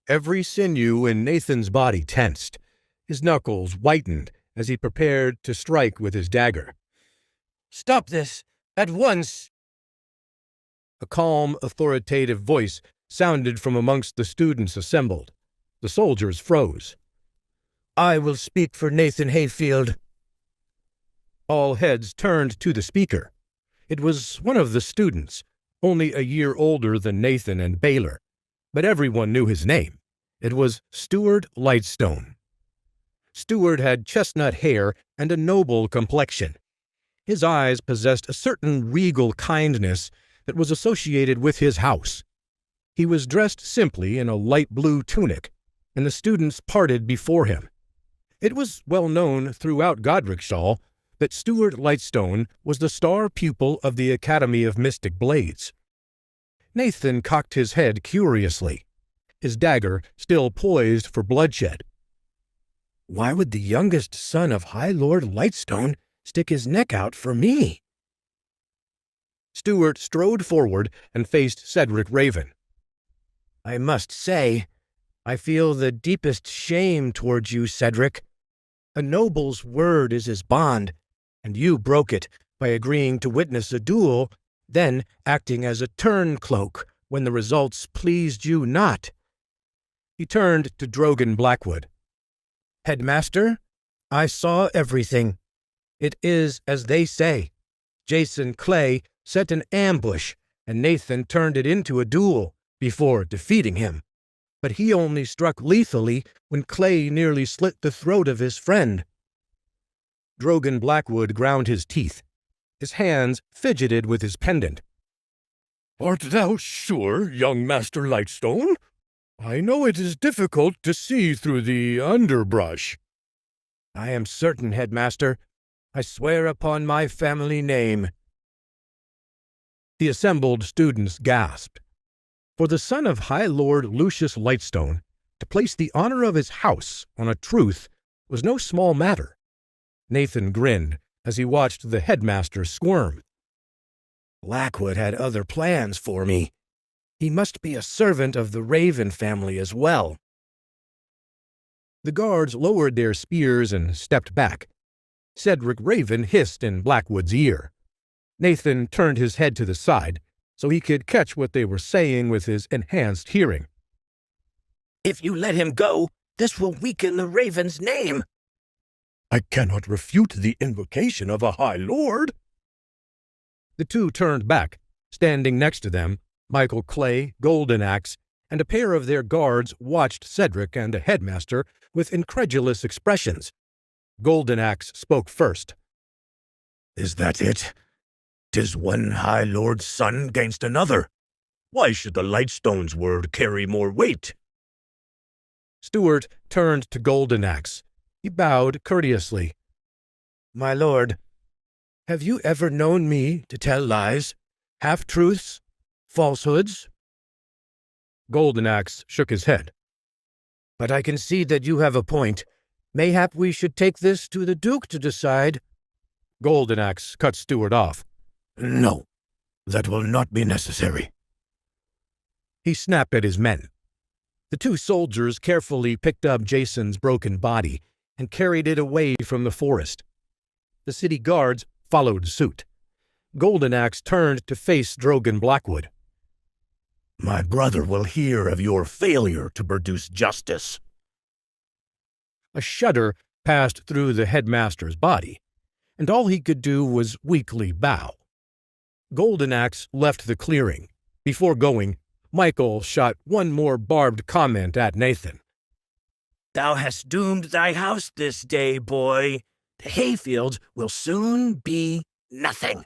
Every sinew in Nathan's body tensed. His knuckles whitened as he prepared to strike with his dagger. "Stop this! At once!" A calm, authoritative voice sounded from amongst the students assembled. The soldiers froze. "I will speak for Nathan Hayfield." All heads turned to the speaker. It was one of the students, only a year older than Nathan and Baylor, but everyone knew his name. It was Stewart Lightstone. Stewart had chestnut hair and a noble complexion. His eyes possessed a certain regal kindness that was associated with his house. He was dressed simply in a light blue tunic, and the students parted before him. It was well known throughout Godricshall that Stewart Lightstone was the star pupil of the Academy of Mystic Blades. Nathan cocked his head curiously, his dagger still poised for bloodshed. Why would the youngest son of High Lord Lightstone stick his neck out for me? Stewart strode forward and faced Cedric Raven. I must say, I feel the deepest shame towards you, Cedric. A noble's word is his bond, and you broke it by agreeing to witness a duel, then acting as a turncloak when the results pleased you not. He turned to Drogan Blackwood. Headmaster, I saw everything. It is as they say. Jason Clay set an ambush, and Nathan turned it into a duel before defeating him. But he only struck lethally when Clay nearly slit the throat of his friend. Drogan Blackwood ground his teeth. His hands fidgeted with his pendant. Art thou sure, young Master Lightstone? I know it is difficult to see through the underbrush. I am certain, Headmaster. I swear upon my family name. The assembled students gasped. For the son of High Lord Lucius Lightstone, to place the honor of his house on a truth was no small matter. Nathan grinned as he watched the headmaster squirm. Blackwood had other plans for me. He must be a servant of the Raven family as well. The guards lowered their spears and stepped back. Cedric Raven hissed in Blackwood's ear. Nathan turned his head to the side so he could catch what they were saying with his enhanced hearing. If you let him go, this will weaken the Raven's name. I cannot refute the invocation of a High Lord. The two turned back. Standing next to them, Michael Clay, Golden Axe, and a pair of their guards watched Cedric and the headmaster with incredulous expressions. Golden Axe spoke first. Is that it? 'Tis one High Lord's son against another. Why should the Lightstone's word carry more weight? Stewart turned to Golden Axe. He bowed courteously. My lord, have you ever known me to tell lies, half-truths, falsehoods? Golden Axe shook his head. But I can see that you have a point. Mayhap we should take this to the Duke to decide. Golden Axe cut Stewart off. No, that will not be necessary. He snapped at his men. The two soldiers carefully picked up Jason's broken body and carried it away from the forest. The city guards followed suit. Golden Axe turned to face Drogan Blackwood. My brother will hear of your failure to produce justice. A shudder passed through the headmaster's body, and all he could do was weakly bow. Golden Axe left the clearing. Before going, Michael shot one more barbed comment at Nathan. Thou hast doomed thy house this day, boy. The Hayfields will soon be nothing.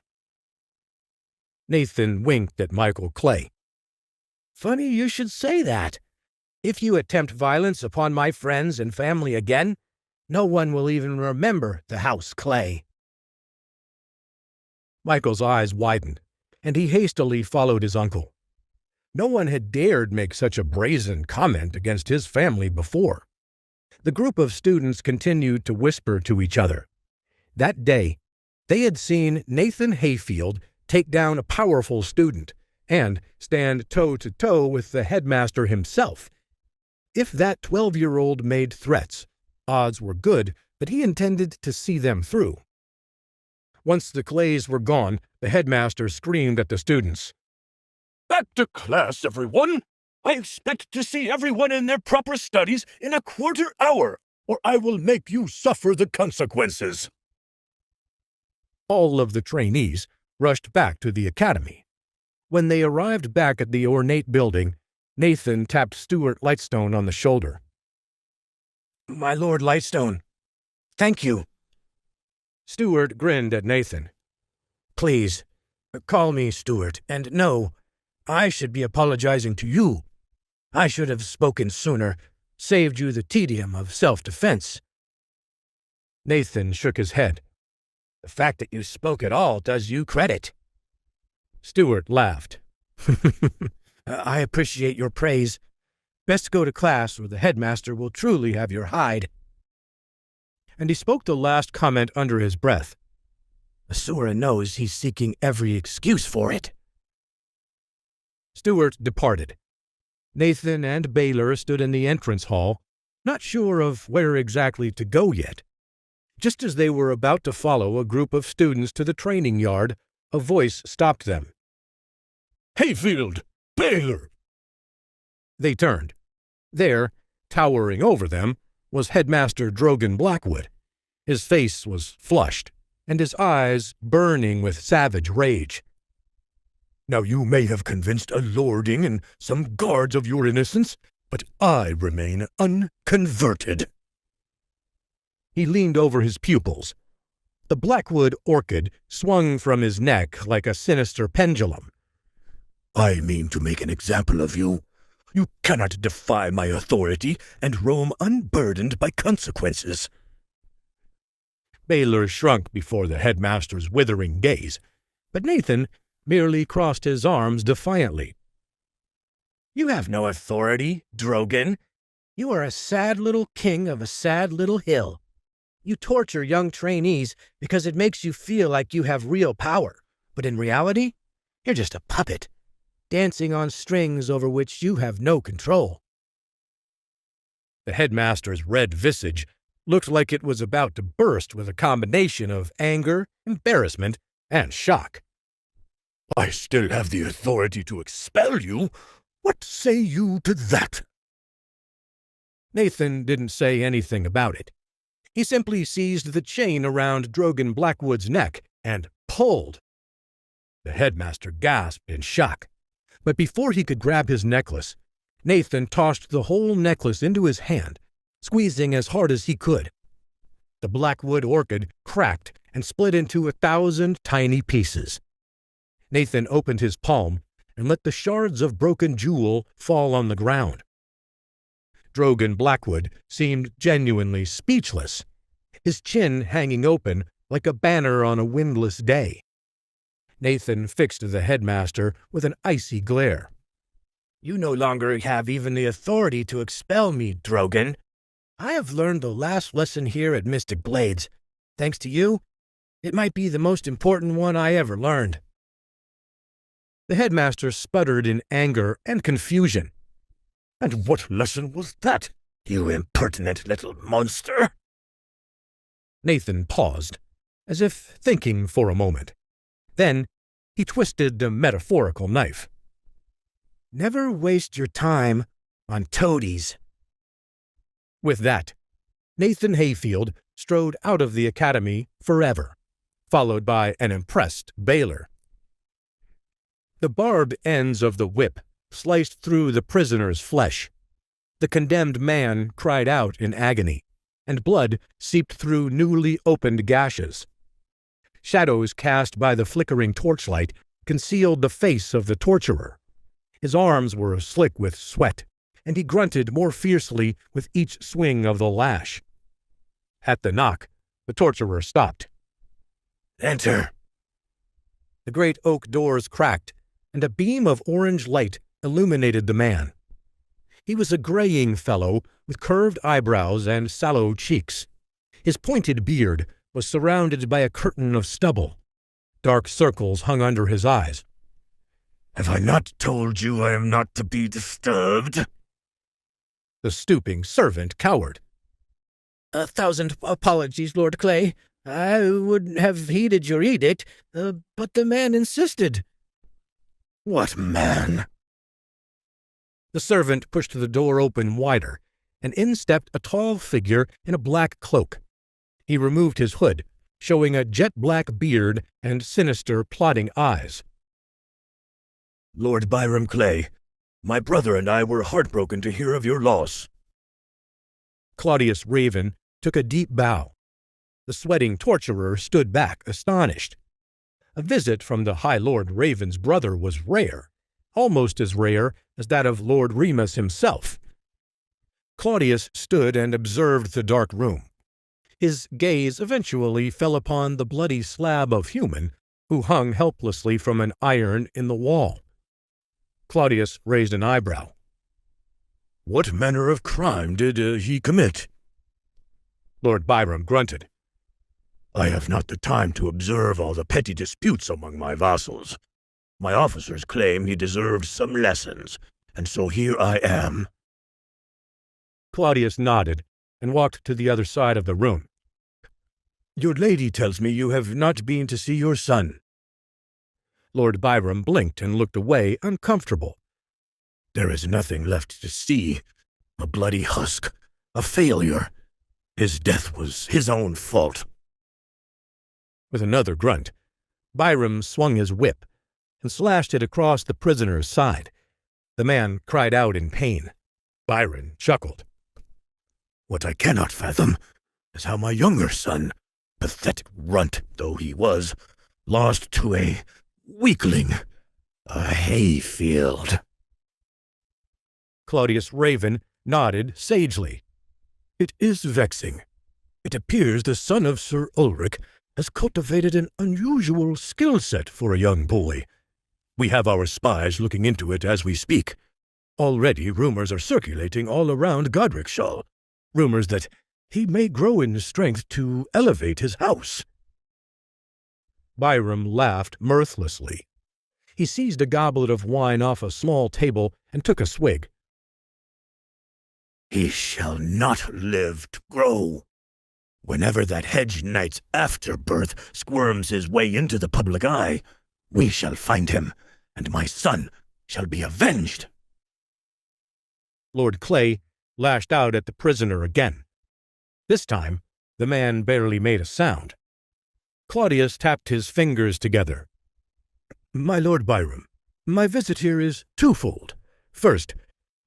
Nathan winked at Michael Clay. Funny you should say that. If you attempt violence upon my friends and family again, no one will even remember the House Clay. Michael's eyes widened, and he hastily followed his uncle. No one had dared make such a brazen comment against his family before. The group of students continued to whisper to each other. That day, they had seen Nathan Hayfield take down a powerful student and stand toe-to-toe with the headmaster himself. if that 12-year-old made threats, odds were good that he intended to see them through. Once the Clays were gone, the headmaster screamed at the students. "Back to class, everyone! I expect to see everyone in their proper studies in a quarter hour, or I will make you suffer the consequences." All of the trainees rushed back to the academy. When they arrived back at the ornate building, Nathan tapped Stewart Lightstone on the shoulder. "My Lord Lightstone, thank you." Stewart grinned at Nathan. "Please, call me Stewart, and no, I should be apologizing to you. I should have spoken sooner, saved you the tedium of self-defense." Nathan shook his head. "The fact that you spoke at all does you credit." Stewart laughed. "I appreciate your praise. Best go to class, or the headmaster will truly have your hide." And he spoke the last comment under his breath. "Asura knows he's seeking every excuse for it." Stewart departed. Nathan and Baylor stood in the entrance hall, not sure of where exactly to go yet. Just as they were about to follow a group of students to the training yard, a voice stopped them. "Hayfield! Baylor!" They turned. There, towering over them, was Headmaster Drogan Blackwood. His face was flushed, and his eyes burning with savage rage. "Now you may have convinced a lording and some guards of your innocence, but I remain unconverted." He leaned over his pupils. The Blackwood orchid swung from his neck like a sinister pendulum. "I mean to make an example of you. You cannot defy my authority and roam unburdened by consequences." Baylor shrunk before the headmaster's withering gaze, but Nathan merely crossed his arms defiantly. "You have no authority, Drogan. You are a sad little king of a sad little hill. You torture young trainees because it makes you feel like you have real power, but in reality, you're just a puppet, dancing on strings over which you have no control." The headmaster's red visage looked like it was about to burst with a combination of anger, embarrassment, and shock. "I still have the authority to expel you. What say you to that?" Nathan didn't say anything about it. He simply seized the chain around Drogan Blackwood's neck and pulled. The headmaster gasped in shock, but before he could grab his necklace, Nathan tossed the whole necklace into his hand, squeezing as hard as he could. The Blackwood orchid cracked and split into 1,000 tiny pieces. Nathan opened his palm and let the shards of broken jewel fall on the ground. Drogan Blackwood seemed genuinely speechless, his chin hanging open like a banner on a windless day. Nathan fixed the headmaster with an icy glare. "You no longer have even the authority to expel me, Drogan. I have learned the last lesson here at Mystic Blades. Thanks to you, it might be the most important one I ever learned." The headmaster sputtered in anger and confusion. "And what lesson was that, you impertinent little monster?" Nathan paused, as if thinking for a moment. Then he twisted the metaphorical knife. "Never waste your time on toadies." With that, Nathan Hayfield strode out of the academy forever, followed by an impressed Baylor. The barbed ends of the whip sliced through the prisoner's flesh. The condemned man cried out in agony, and blood seeped through newly opened gashes. Shadows cast by the flickering torchlight concealed the face of the torturer. His arms were slick with sweat, and he grunted more fiercely with each swing of the lash. At the knock, the torturer stopped. "Enter." The great oak doors cracked, and a beam of orange light illuminated the man. He was a graying fellow with curved eyebrows and sallow cheeks. His pointed beard was surrounded by a curtain of stubble. Dark circles hung under his eyes. "Have I not told you I am not to be disturbed?" The stooping servant cowered. 1,000 apologies, Lord Clay. I would have heeded your edict, but the man insisted. What man? The servant pushed the door open wider, and in stepped a tall figure in a black cloak. He removed his hood, showing a jet-black beard and sinister, plotting eyes. Lord Byram Clay, my brother and I were heartbroken to hear of your loss. Claudius Raven took a deep bow. The sweating torturer stood back, astonished. A visit from the High Lord Raven's brother was rare, almost as rare as that of Lord Remus himself. Claudius stood and observed the dark room. His gaze eventually fell upon the bloody slab of human who hung helplessly from an iron in the wall. Claudius raised an eyebrow. What manner of crime did he commit? Lord Byram grunted. I have not the time to observe all the petty disputes among my vassals. My officers claim he deserved some lessons, and so here I am. Claudius nodded and walked to the other side of the room. Your lady tells me you have not been to see your son. Lord Byram blinked and looked away, uncomfortable. There is nothing left to see. A bloody husk. A failure. His death was his own fault. With another grunt, Byram swung his whip and slashed it across the prisoner's side. The man cried out in pain. Byron chuckled. What I cannot fathom is how my younger son, pathetic runt though he was, lost to a weakling, a Hayfield. Claudius Raven nodded sagely. It is vexing. It appears the son of Sir Ulrich has cultivated an unusual skill set for a young boy. We have our spies looking into it as we speak. Already rumors are circulating all around Godricshall. Rumors that he may grow in strength to elevate his house. Byram laughed mirthlessly. He seized a goblet of wine off a small table and took a swig. He shall not live to grow. Whenever that hedge knight's afterbirth squirms his way into the public eye, we shall find him, and my son shall be avenged. Lord Clay lashed out at the prisoner again. This time, the man barely made a sound. Claudius tapped his fingers together. My Lord Byram, my visit here is twofold. First,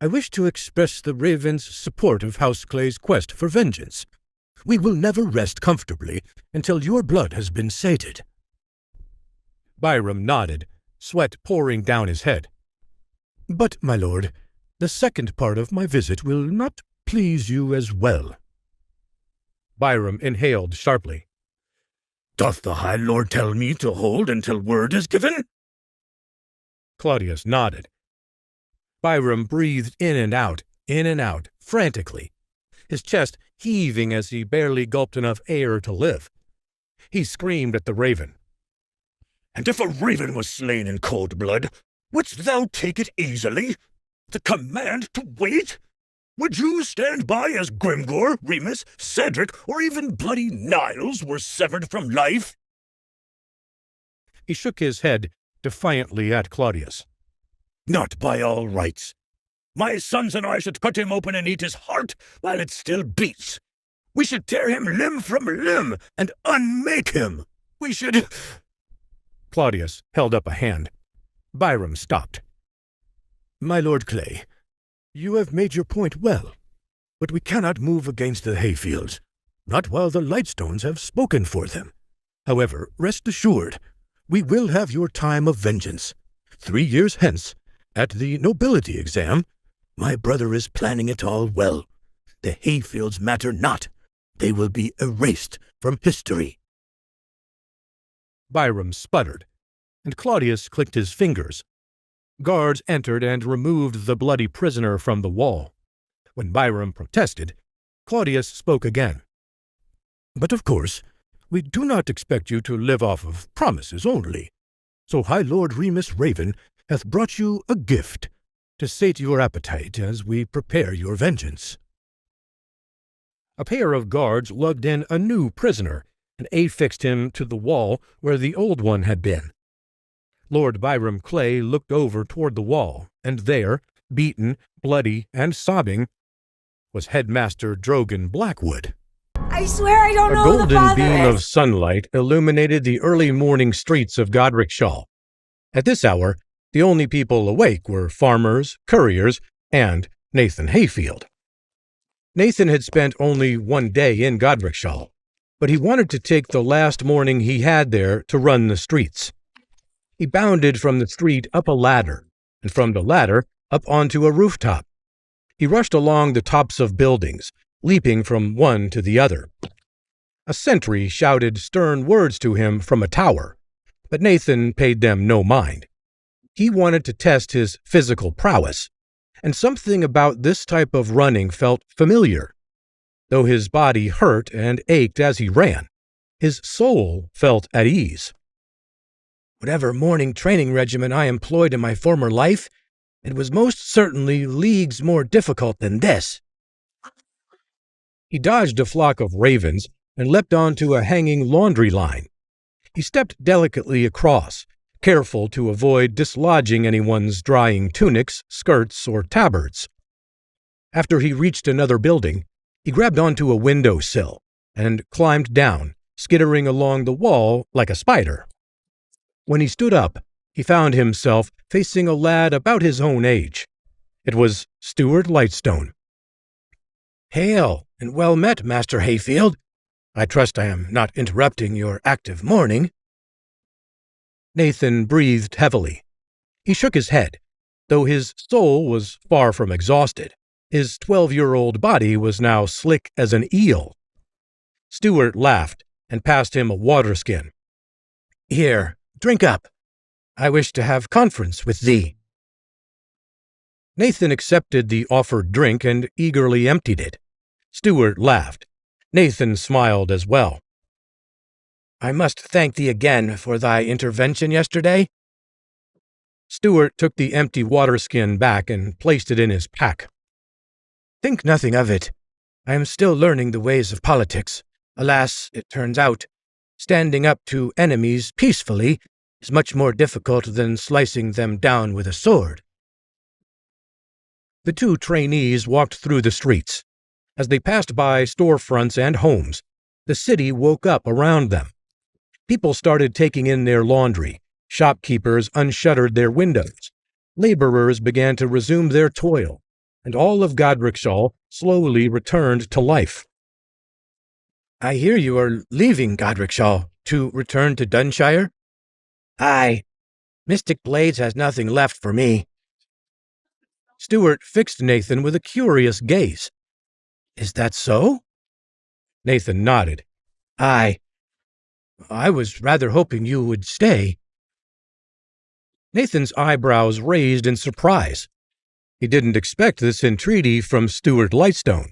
I wish to express the Raven's support of House Clay's quest for vengeance. We will never rest comfortably until your blood has been sated. Byram nodded, sweat pouring down his head. But, my lord, the second part of my visit will not please you as well. Byram inhaled sharply. Doth the High Lord tell me to hold until word is given? Claudius nodded. Byram breathed in and out, frantically, his chest heaving as he barely gulped enough air to live. He screamed at the raven. And if a raven was slain in cold blood, wouldst thou take it easily? The command to wait? Would you stand by as Grimgor, Remus, Cedric, or even bloody Niles were severed from life? He shook his head defiantly at Claudius. Not by all rights. My sons and I should cut him open and eat his heart while it still beats. We should tear him limb from limb and unmake him. We should... Claudius held up a hand. Byram stopped. My Lord Clay, you have made your point well, but we cannot move against the Hayfields, not while the Lightstones have spoken for them. However, rest assured, we will have your time of vengeance. 3 years hence, at the nobility exam, my brother is planning it all well. The Hayfields matter not. They will be erased from history. Byram sputtered, and Claudius clicked his fingers. Guards entered and removed the bloody prisoner from the wall. When Byram protested, Claudius spoke again. But of course, we do not expect you to live off of promises only. So High Lord Remus Raven hath brought you a gift, to sate your appetite as we prepare your vengeance." A pair of guards lugged in a new prisoner and affixed him to the wall where the old one had been. Lord Byram Clay looked over toward the wall, and there, beaten, bloody, and sobbing, was Headmaster Drogan Blackwood. I swear I don't A know who the golden father beam is. of sunlight illuminated the early morning streets of Godricshall. At this hour, the only people awake were farmers, couriers, and Nathan Hayfield. Nathan had spent only one day in Godricshall, but he wanted to take the last morning he had there to run the streets. He bounded from the street up a ladder, and from the ladder up onto a rooftop. He rushed along the tops of buildings, leaping from one to the other. A sentry shouted stern words to him from a tower, but Nathan paid them no mind. He wanted to test his physical prowess, and something about this type of running felt familiar. Though his body hurt and ached as he ran, his soul felt at ease. "Whatever morning training regimen I employed in my former life, it was most certainly leagues more difficult than this." He dodged a flock of ravens and leapt onto a hanging laundry line. He stepped delicately across, careful to avoid dislodging anyone's drying tunics, skirts, or tabards. After he reached another building, he grabbed onto a window sill and climbed down, skittering along the wall like a spider. When he stood up, he found himself facing a lad about his own age. It was Stewart Lightstone. "Hail, and well met, Master Hayfield. I trust I am not interrupting your active morning." Nathan breathed heavily. He shook his head. Though his soul was far from exhausted, his 12-year-old body was now slick as an eel. Stewart laughed and passed him a waterskin. "Here, drink up. I wish to have conference with thee." Nathan accepted the offered drink and eagerly emptied it. Stewart laughed. Nathan smiled as well. "I must thank thee again for thy intervention yesterday." Stewart took the empty waterskin back and placed it in his pack. "Think nothing of it. I am still learning the ways of politics. Alas, it turns out, standing up to enemies peacefully is much more difficult than slicing them down with a sword." The two trainees walked through the streets. As they passed by storefronts and homes, the city woke up around them. People started taking in their laundry. Shopkeepers unshuttered their windows. Laborers began to resume their toil, and all of Godricshall slowly returned to life. "I hear you are leaving Godricshall to return to Dunshire?" "Aye. Mystic Blades has nothing left for me." Stewart fixed Nathan with a curious gaze. "Is that so?" Nathan nodded. "Aye. I was rather hoping you would stay." Nathan's eyebrows raised in surprise. He didn't expect this entreaty from Stewart Lightstone.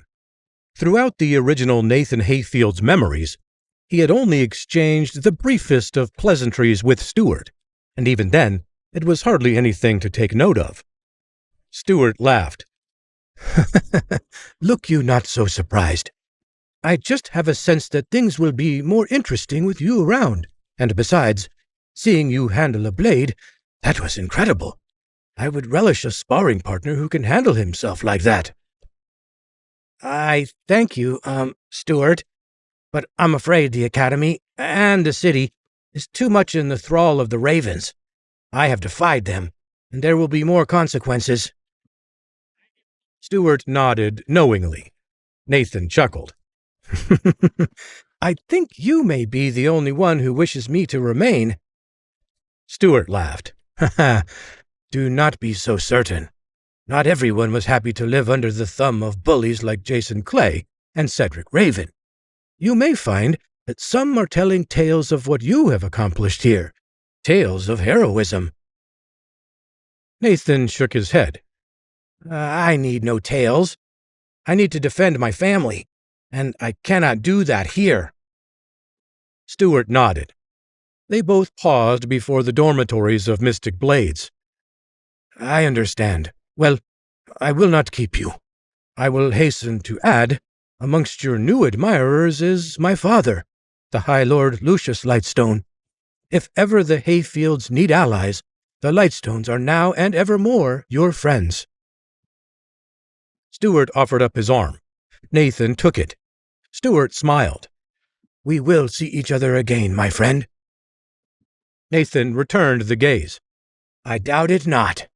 Throughout the original Nathan Hayfield's memories, he had only exchanged the briefest of pleasantries with Stewart, and even then, it was hardly anything to take note of. Stewart laughed. "Look you not so surprised. I just have a sense that things will be more interesting with you around, and besides, seeing you handle a blade, that was incredible. I would relish a sparring partner who can handle himself like that." "I thank you, Stewart, but I'm afraid the Academy and the city is too much in the thrall of the Ravens. I have defied them, and there will be more consequences." Stewart nodded knowingly. Nathan chuckled. "I think you may be the only one who wishes me to remain." Stewart laughed. "Do not be so certain. Not everyone was happy to live under the thumb of bullies like Jason Clay and Cedric Raven. You may find that some are telling tales of what you have accomplished here, tales of heroism." Nathan shook his head. "I need no tales. I need to defend my family, and I cannot do that here." Stewart nodded. They both paused before the dormitories of Mystic Blades. "I understand. Well, I will not keep you. I will hasten to add, amongst your new admirers is my father, the High Lord Lucius Lightstone. If ever the Hayfields need allies, the Lightstones are now and evermore your friends. Stewart offered up his arm. Nathan took it. Stewart smiled. We will see each other again, my friend. Nathan returned the gaze. I doubt it not.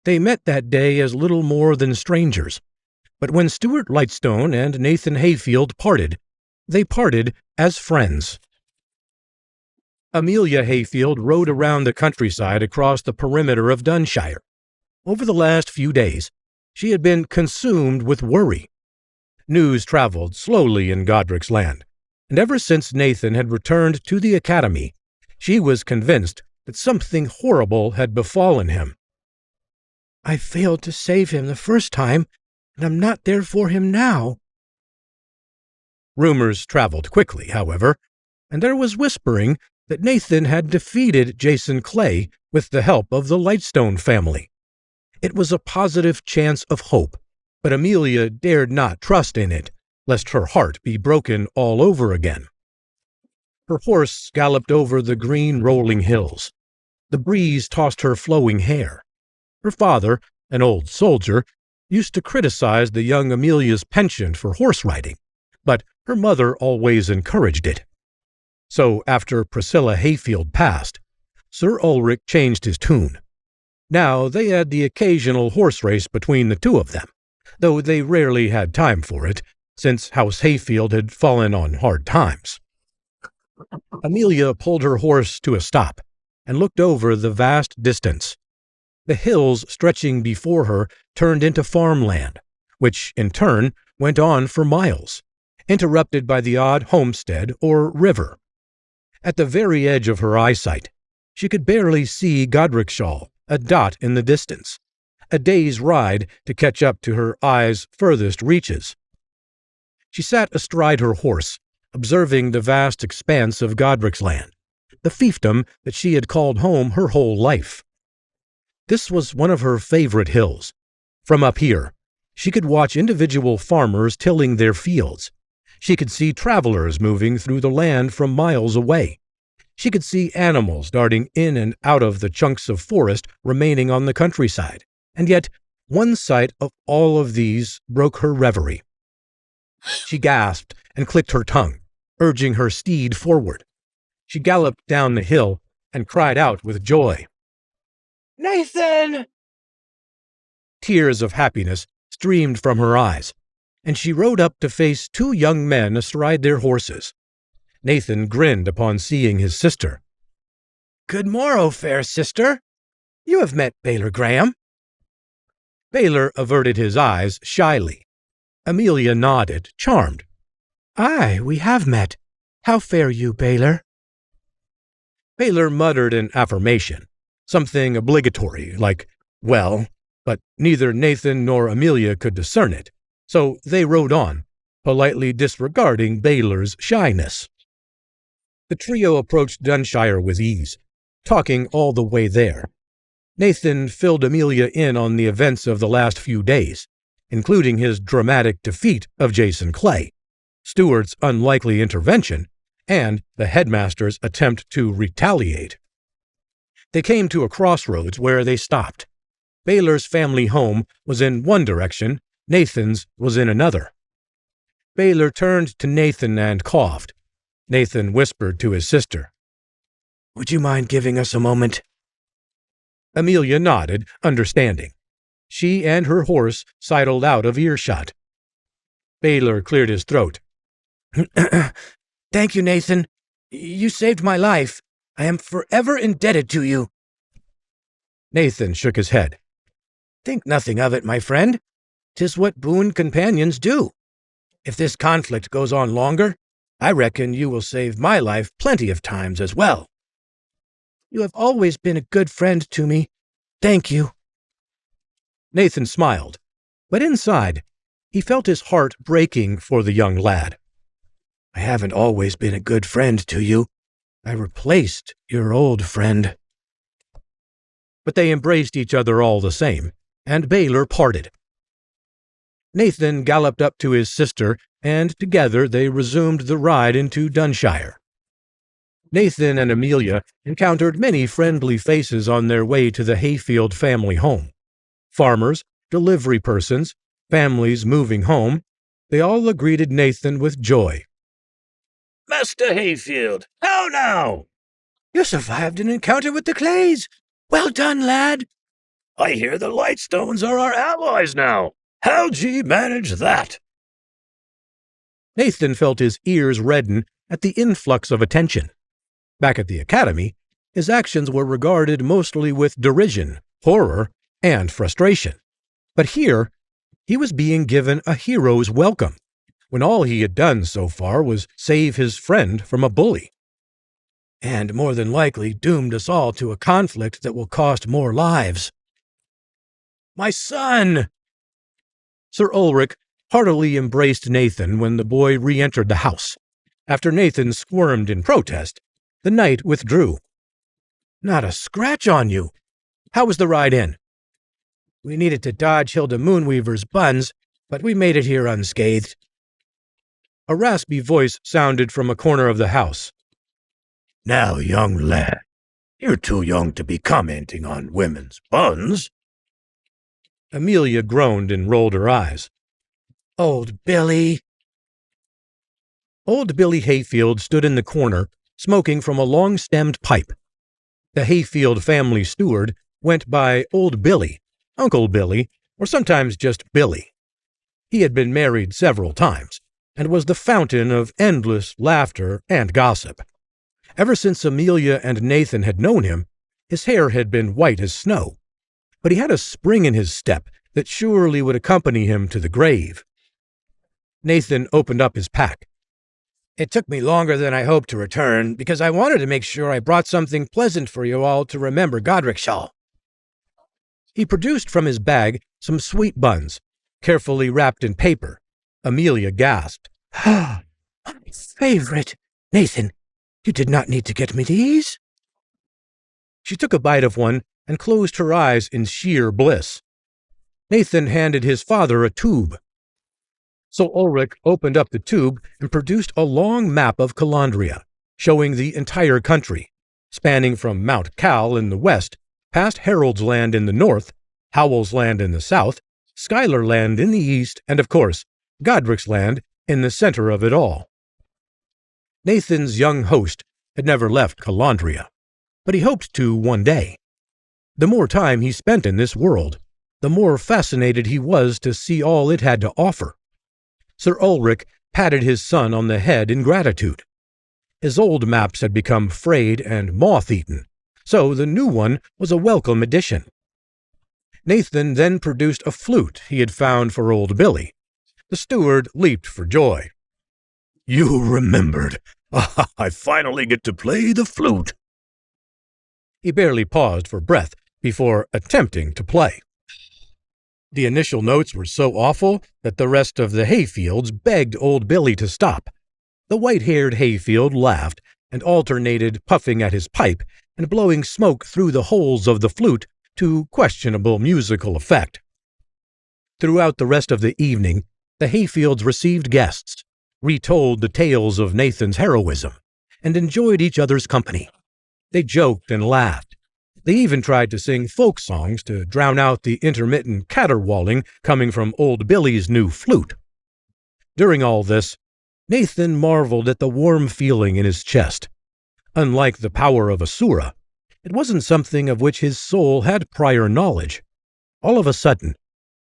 They met that day as little more than strangers. But when Stewart Lightstone and Nathan Hayfield parted, they parted as friends. Amelia Hayfield rode around the countryside across the perimeter of Dunshire. Over the last few days, she had been consumed with worry. News traveled slowly in Godric's land, and ever since Nathan had returned to the academy, she was convinced that something horrible had befallen him. I failed to save him the first time, and I'm not there for him now. Rumors traveled quickly, however, and there was whispering that Nathan had defeated Jason Clay with the help of the Lightstone family. It was a positive chance of hope, but Amelia dared not trust in it, lest her heart be broken all over again. Her horse galloped over the green rolling hills. The breeze tossed her flowing hair. Her father, an old soldier, used to criticize the young Amelia's penchant for horse riding, but her mother always encouraged it. So after Priscilla Hayfield passed, Sir Ulrich changed his tune. Now they had the occasional horse race between the two of them, though they rarely had time for it, since House Hayfield had fallen on hard times. Amelia pulled her horse to a stop and looked over the vast distance. The hills stretching before her turned into farmland, which, in turn, went on for miles, interrupted by the odd homestead or river. At the very edge of her eyesight, she could barely see Godricshall, a dot in the distance, a day's ride to catch up to her eyes' furthest reaches. She sat astride her horse, observing the vast expanse of Godric's land, the fiefdom that she had called home her whole life. This was one of her favorite hills. From up here, she could watch individual farmers tilling their fields. She could see travelers moving through the land from miles away. She could see animals darting in and out of the chunks of forest remaining on the countryside. And yet, one sight of all of these broke her reverie. She gasped and clicked her tongue, urging her steed forward. She galloped down the hill and cried out with joy. Nathan! Tears of happiness streamed from her eyes, and she rode up to face two young men astride their horses. Nathan grinned upon seeing his sister. Good morrow, fair sister. You have met Baylor Graham. Baylor averted his eyes shyly. Amelia nodded, charmed. Aye, we have met. How fare you, Baylor? Baylor muttered an affirmation, something obligatory, like, well, but neither Nathan nor Amelia could discern it, so they rode on, politely disregarding Baylor's shyness. The trio approached Dunshire with ease, talking all the way there. Nathan filled Amelia in on the events of the last few days, including his dramatic defeat of Jason Clay, Stewart's unlikely intervention, and the headmaster's attempt to retaliate. They came to a crossroads where they stopped. Baylor's family home was in one direction, Nathan's was in another. Baylor turned to Nathan and coughed. Nathan whispered to his sister, Would you mind giving us a moment? Amelia nodded, understanding. She and her horse sidled out of earshot. Baylor cleared his throat. Thank you, Nathan. You saved my life. I am forever indebted to you. Nathan shook his head. Think nothing of it, my friend. 'Tis what boon companions do. If this conflict goes on longer, I reckon you will save my life plenty of times as well. You have always been a good friend to me. Thank you. Nathan smiled, but inside, he felt his heart breaking for the young lad. I haven't always been a good friend to you. I replaced your old friend. but they embraced each other all the same, and Baylor parted. Nathan galloped up to his sister, and together they resumed the ride into Dunshire. Nathan and Amelia encountered many friendly faces on their way to the Hayfield family home. Farmers, delivery persons, families moving home, they all greeted Nathan with joy. "Master Hayfield, how now?" "You survived an encounter with the Clays. Well done, lad." "I hear the Lightstones are our allies now. How'd ye manage that?" Nathan felt his ears redden at the influx of attention. Back at the academy, his actions were regarded mostly with derision, horror, and frustration. But here, he was being given a hero's welcome, when all he had done so far was save his friend from a bully. And more than likely doomed us all to a conflict that will cost more lives. "My son!" Sir Ulrich heartily embraced Nathan when the boy re-entered the house. After Nathan squirmed in protest, the knight withdrew. "Not a scratch on you. How was the ride in?" "We needed to dodge Hilda Moonweaver's buns, but we made it here unscathed." A raspy voice sounded from a corner of the house. "Now, young lad, you're too young to be commenting on women's buns." Amelia groaned and rolled her eyes. "Old Billy." Old Billy Hayfield stood in the corner, smoking from a long-stemmed pipe. The Hayfield family steward went by Old Billy, Uncle Billy, or sometimes just Billy. He had been married several times, and was the fountain of endless laughter and gossip. Ever since Amelia and Nathan had known him, his hair had been white as snow, but he had a spring in his step that surely would accompany him to the grave. Nathan opened up his pack. "It took me longer than I hoped to return, because I wanted to make sure I brought something pleasant for you all to remember Godricshall." He produced from his bag some sweet buns, carefully wrapped in paper. Amelia gasped. "Ah, my favorite! Nathan, you did not need to get me these." She took a bite of one and closed her eyes in sheer bliss. Nathan handed his father a tube. So Ulrich opened up the tube and produced a long map of Calandria, showing the entire country, spanning from Mount Cal in the west, past Harold's Land in the north, Howell's Land in the south, Schuyler Land in the east, and of course, Godric's Land in the center of it all. Nathan's young host had never left Calandria, but he hoped to one day. The more time he spent in this world, the more fascinated he was to see all it had to offer. Sir Ulrich patted his son on the head in gratitude. His old maps had become frayed and moth-eaten, so the new one was a welcome addition. Nathan then produced a flute he had found for old Billy. The steward leaped for joy. "You remembered. I finally get to play the flute." He barely paused for breath before attempting to play. The initial notes were so awful that the rest of the Hayfields begged old Billy to stop. The white-haired Hayfield laughed and alternated puffing at his pipe and blowing smoke through the holes of the flute to questionable musical effect. Throughout the rest of the evening, the Hayfields received guests, retold the tales of Nathan's heroism, and enjoyed each other's company. They joked and laughed. They even tried to sing folk songs to drown out the intermittent caterwauling coming from old Billy's new flute. During all this, Nathan marveled at the warm feeling in his chest. Unlike the power of Asura, it wasn't something of which his soul had prior knowledge. All of a sudden,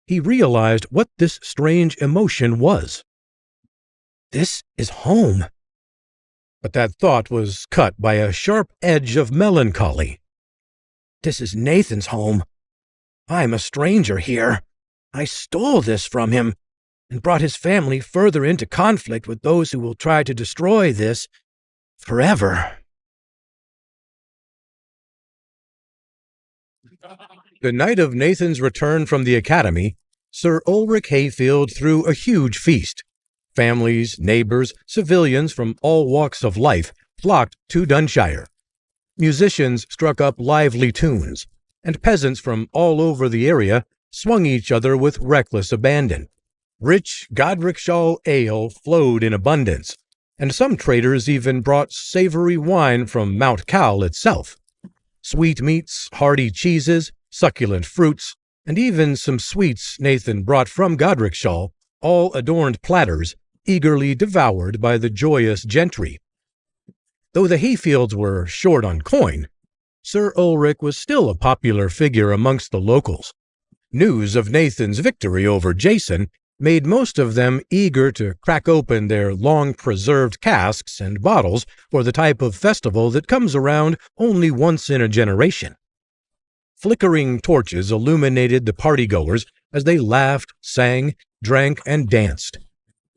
he realized what this strange emotion was. This is home. But that thought was cut by a sharp edge of melancholy. This is Nathan's home. I'm a stranger here. I stole this from him and brought his family further into conflict with those who will try to destroy this forever. The night of Nathan's return from the academy, Sir Ulrich Hayfield threw a huge feast. Families, neighbors, civilians from all walks of life flocked to Dunshire. Musicians struck up lively tunes, and peasants from all over the area swung each other with reckless abandon. Rich Godricshall ale flowed in abundance, and some traders even brought savory wine from Mount Cowle itself. Sweetmeats, hearty cheeses, succulent fruits, and even some sweets Nathan brought from Godricshall all adorned platters, eagerly devoured by the joyous gentry. Though the Hayfields were short on coin, Sir Ulrich was still a popular figure amongst the locals. News of Nathan's victory over Jason made most of them eager to crack open their long-preserved casks and bottles for the type of festival that comes around only once in a generation. Flickering torches illuminated the partygoers as they laughed, sang, drank, and danced.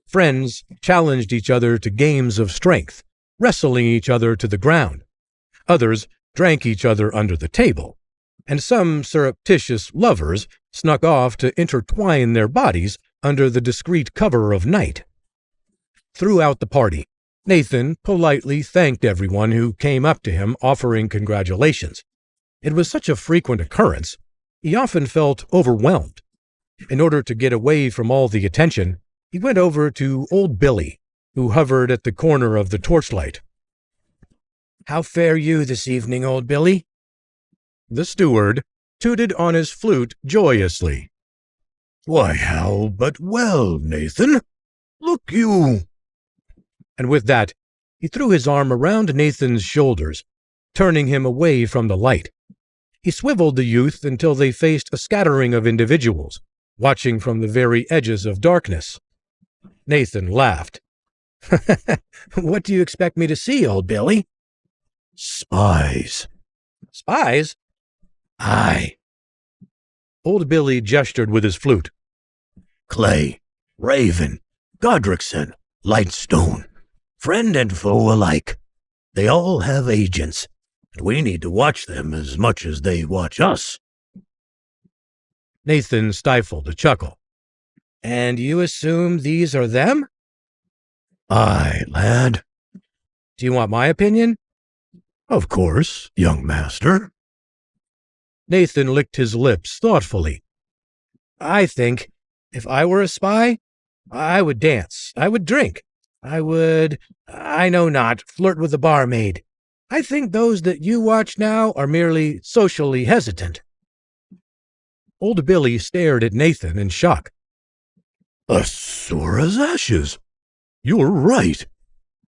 Friends challenged each other to games of strength, wrestling each other to the ground. Others drank each other under the table, and some surreptitious lovers snuck off to intertwine their bodies under the discreet cover of night. Throughout the party, Nathan politely thanked everyone who came up to him offering congratulations. It was such a frequent occurrence, he often felt overwhelmed. In order to get away from all the attention, he went over to old Billy, who hovered at the corner of the torchlight. "How fare you this evening, old Billy?" The steward tooted on his flute joyously. "Why, how but well, Nathan. Look you." And with that, he threw his arm around Nathan's shoulders, turning him away from the light. He swiveled the youth until they faced a scattering of individuals, watching from the very edges of darkness. Nathan laughed. "What do you expect me to see, old Billy?" "Spies." "Spies?" "Aye." Old Billy gestured with his flute. "Clay, Raven, Godricshall, Lightstone, friend and foe alike. They all have agents, and we need to watch them as much as they watch us." Nathan stifled a chuckle. "And you assume these are them?" "Aye, lad." "Do you want my opinion?" "Of course, young master." Nathan licked his lips thoughtfully. "I think, if I were a spy, I would dance, I would drink, I know not, flirt with the barmaid. I think those that you watch now are merely socially hesitant." Old Billy stared at Nathan in shock. "As sore as ashes. You're right.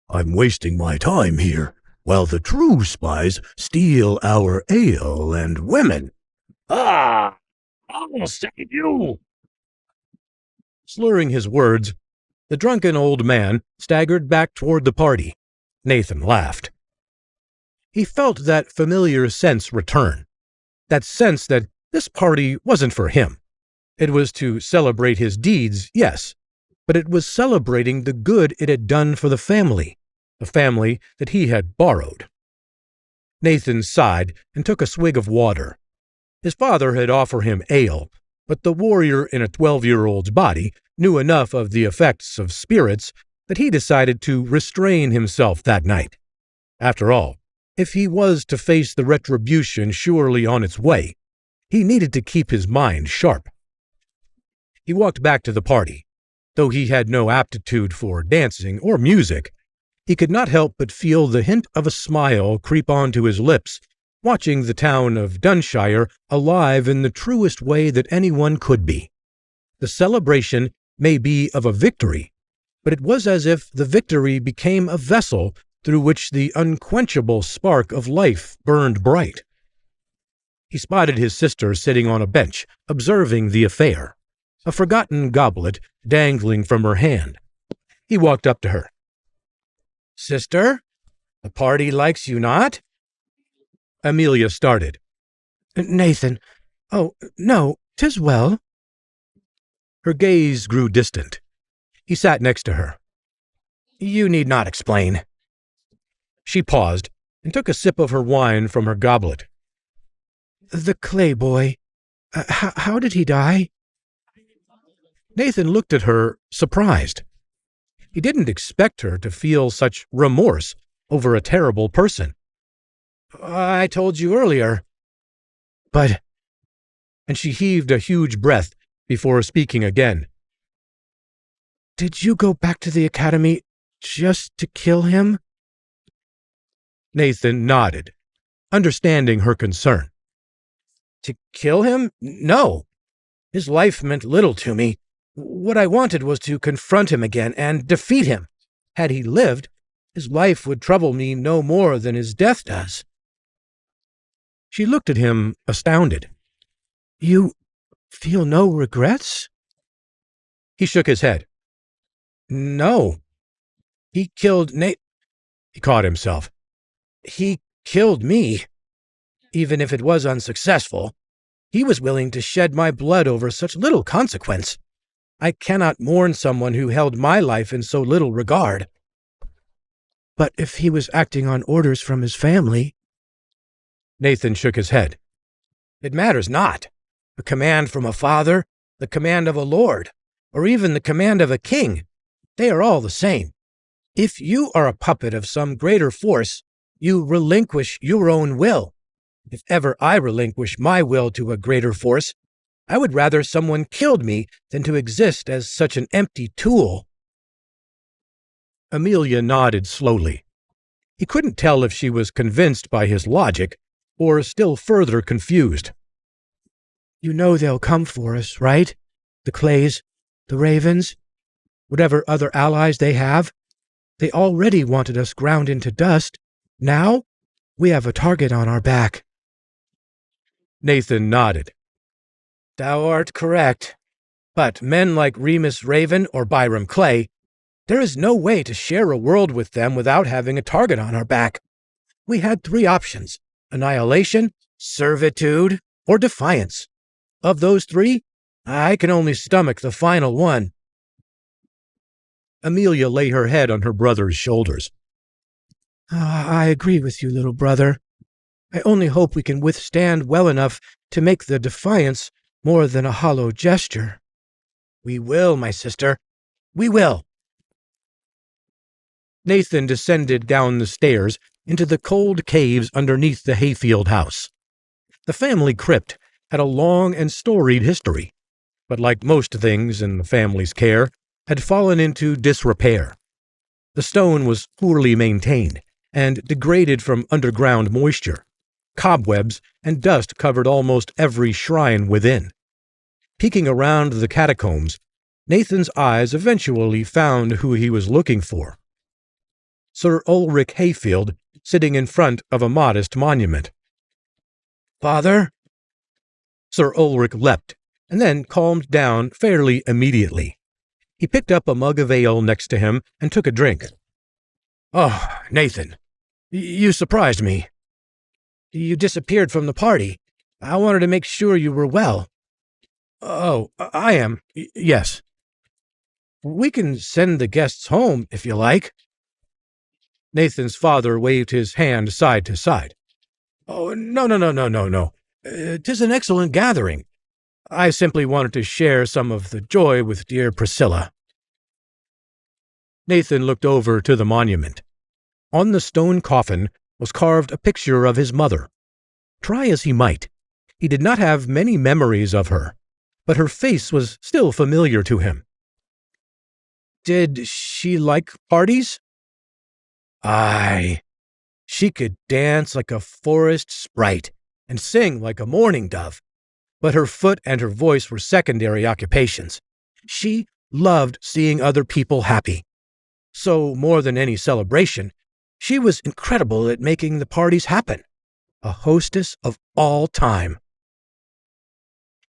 I'm wasting my time here, while the true spies steal our ale and women. Ah! I'll save you!" Slurring his words, the drunken old man staggered back toward the party. Nathan laughed. He felt that familiar sense return, that sense that this party wasn't for him. It was to celebrate his deeds, yes, but it was celebrating the good it had done for the family that he had borrowed. Nathan sighed and took a swig of water. His father had offered him ale, but the warrior in a 12-year-old's body knew enough of the effects of spirits that he decided to restrain himself that night. After all, if he was to face the retribution surely on its way, he needed to keep his mind sharp. He walked back to the party. Though he had no aptitude for dancing or music, he could not help but feel the hint of a smile creep onto his lips, watching the town of Dunshire alive in the truest way that anyone could be. The celebration may be of a victory, but it was as if the victory became a vessel through which the unquenchable spark of life burned bright. He spotted his sister sitting on a bench, observing the affair, a forgotten goblet dangling from her hand. He walked up to her. "Sister, the party likes you not?" Amelia started. "Nathan, oh, no, 'tis well." Her gaze grew distant. He sat next to her. "You need not explain." She paused and took a sip of her wine from her goblet. "The Clay boy, how did he die?" Nathan looked at her, surprised. He didn't expect her to feel such remorse over a terrible person. "I told you earlier." "But and she heaved a huge breath before speaking again. "Did you go back to the academy just to kill him?" Nathan nodded, understanding her concern. "To kill him? No. His life meant little to me. What I wanted was to confront him again and defeat him. Had he lived, his life would trouble me no more than his death does." She looked at him, astounded. "You feel no regrets?" He shook his head. "No. He killed He caught himself. He killed me. Even if it was unsuccessful, he was willing to shed my blood over such little consequence. I cannot mourn someone who held my life in so little regard." "But if he was acting on orders from his family—" Nathan shook his head. "It matters not. A command from a father, the command of a lord, or even the command of a king, they are all the same. If you are a puppet of some greater force, you relinquish your own will. If ever I relinquish my will to a greater force, I would rather someone killed me than to exist as such an empty tool." Amelia nodded slowly. He couldn't tell if she was convinced by his logic or still further confused. "You know they'll come for us, right? The Clays, the Ravens, whatever other allies they have. They already wanted us ground into dust. Now we have a target on our back." Nathan nodded. "Thou art correct. But men like Remus Raven or Byram Clay, there is no way to share a world with them without having a target on our back. We had 3 options: annihilation, servitude, or defiance. Of those 3, I can only stomach the final one." Amelia lay her head on her brother's shoulders. "I agree with you, little brother. I only hope we can withstand well enough to make the defiance more than a hollow gesture." "We will, my sister. We will." Nathan descended down the stairs into the cold caves underneath the Hayfield house. The family crypt had a long and storied history, but like most things in the family's care, had fallen into disrepair. The stone was poorly maintained and degraded from underground moisture. Cobwebs and dust covered almost every shrine within. Peeking around the catacombs, Nathan's eyes eventually found who he was looking for. Sir Ulrich Hayfield, sitting in front of a modest monument. "Father?" Sir Ulrich leapt, and then calmed down fairly immediately. He picked up a mug of ale next to him and took a drink. "Oh, Nathan, you surprised me. You disappeared from the party. I wanted to make sure you were well." "Oh, I am, yes." "We can send the guests home, if you like." Nathan's father waved his hand side to side. "Oh, no. 'Tis an excellent gathering. I simply wanted to share some of the joy with dear Priscilla." Nathan looked over to the monument. On the stone coffin was carved a picture of his mother. Try as he might, he did not have many memories of her, but her face was still familiar to him. "Did she like parties?" "Aye. She could dance like a forest sprite and sing like a mourning dove, but her foot and her voice were secondary occupations. She loved seeing other people happy. So, more than any celebration, she was incredible at making the parties happen. A hostess of all time."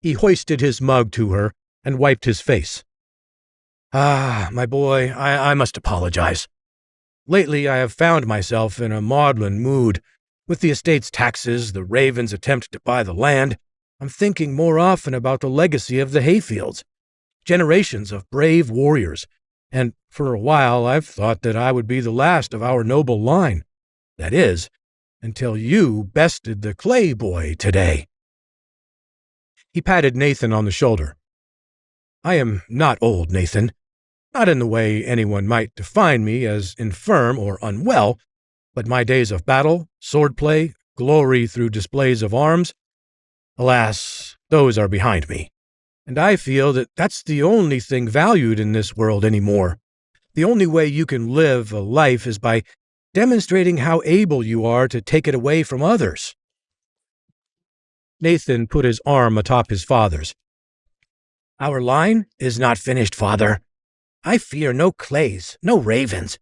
He hoisted his mug to her and wiped his face. "Ah, my boy, I must apologize. Lately I have found myself in a maudlin mood. With the estate's taxes, the Ravens' attempt to buy the land, I'm thinking more often about the legacy of the Hayfields. Generations of brave warriors, and for a while I've thought that I would be the last of our noble line. That is, until you bested the Clay boy today." He patted Nathan on the shoulder. "I am not old, Nathan. Not in the way anyone might define me as infirm or unwell, but my days of battle, swordplay, glory through displays of arms, alas, Those are behind me. And I feel that that's the only thing valued in this world anymore. The only way you can live a life is by demonstrating how able you are to take it away from others. Nathan put his arm atop his father's. Our line is not finished, father. I fear no clays, no ravens.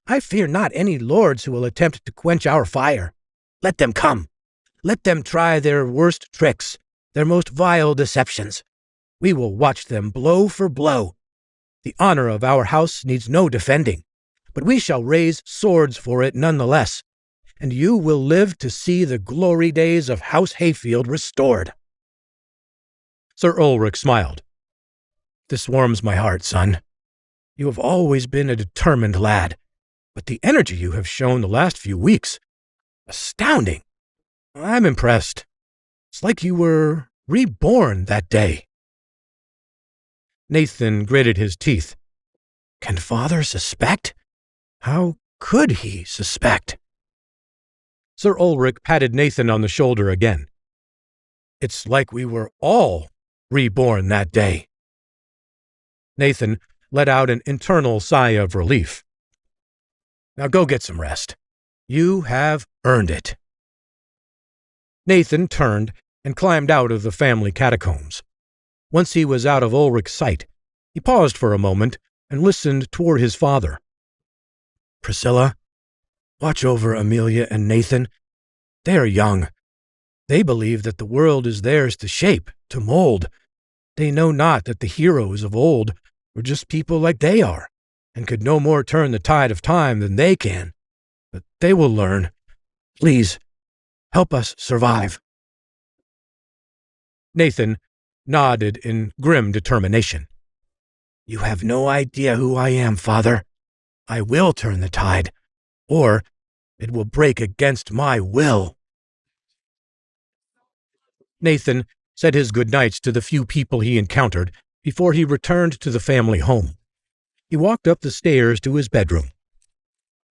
I fear not any lords who will attempt to quench our fire. Let them come. Let them try their worst tricks, their most vile deceptions. We will watch them blow for blow. The honor of our house needs no defending, but we shall raise swords for it nonetheless, and you will live to see the glory days of House Hayfield restored. Sir Ulrich smiled. This warms my heart, son. You have always been a determined lad, but the energy you have shown the last few weeks, astounding. I'm impressed. It's like you were reborn that day. Nathan gritted his teeth. Can father suspect? How could he suspect? Sir Ulrich patted Nathan on the shoulder again. It's like we were all reborn that day. Nathan let out an internal sigh of relief. Now go get some rest. You have earned it. Nathan turned and climbed out of the family catacombs. Once he was out of Ulrich's sight, he paused for a moment and listened toward his father. Priscilla, watch over Amelia and Nathan. They are young. They believe that the world is theirs to shape, to mold. They know not that the heroes of old were just people like they are, and could no more turn the tide of time than they can. But they will learn. Please, help us survive. Nathan nodded in grim determination. You have no idea who I am, father. I will turn the tide, or it will break against my will. Nathan said his goodnights to the few people he encountered before he returned to the family home. He walked up the stairs to his bedroom.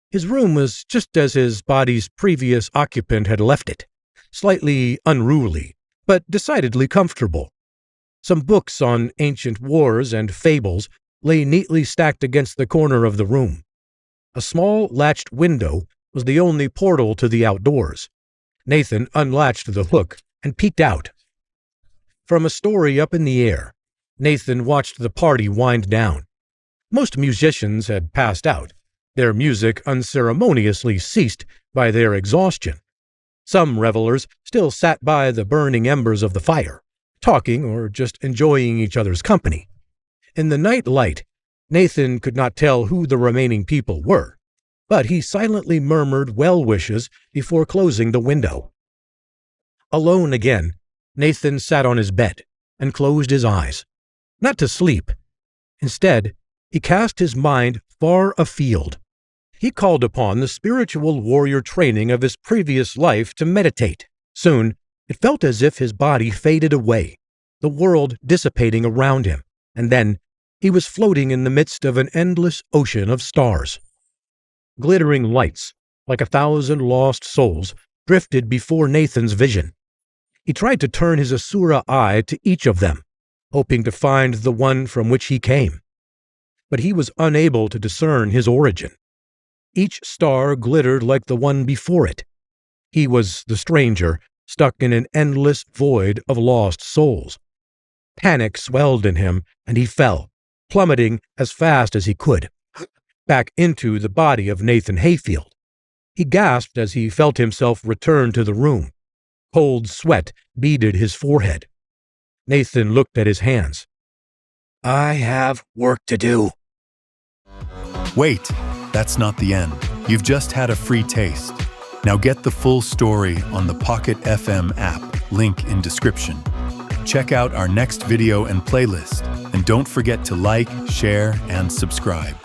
His room was just as his body's previous occupant had left it, slightly unruly, but decidedly comfortable. Some books on ancient wars and fables lay neatly stacked against the corner of the room. A small latched window was the only portal to the outdoors. Nathan unlatched the hook and peeked out. From a story up in the air, Nathan watched the party wind down. Most musicians had passed out, their music unceremoniously ceased by their exhaustion. Some revelers still sat by the burning embers of the fire, talking or just enjoying each other's company. In the night light, Nathan could not tell who the remaining people were, but he silently murmured well wishes before closing the window. Alone again, Nathan sat on his bed and closed his eyes. Not to sleep. Instead, he cast his mind far afield. He called upon the spiritual warrior training of his previous life to meditate. Soon, it felt as if his body faded away, the world dissipating around him, and then he was floating in the midst of an endless ocean of stars. Glittering lights, like 1,000 lost souls, drifted before Nathan's vision. He tried to turn his Asura eye to each of them, hoping to find the one from which he came. But he was unable to discern his origin. Each star glittered like the one before it. He was the stranger, stuck in an endless void of lost souls. Panic swelled in him, and he fell, plummeting as fast as he could, back into the body of Nathan Hayfield. He gasped as he felt himself return to the room. Cold sweat beaded his forehead. Nathan looked at his hands. I have work to do. Wait, that's not the end. You've just had a free taste. Now get the full story on the Pocket FM app, link in description. Check out our next video and playlist, and don't forget to like, share, and subscribe.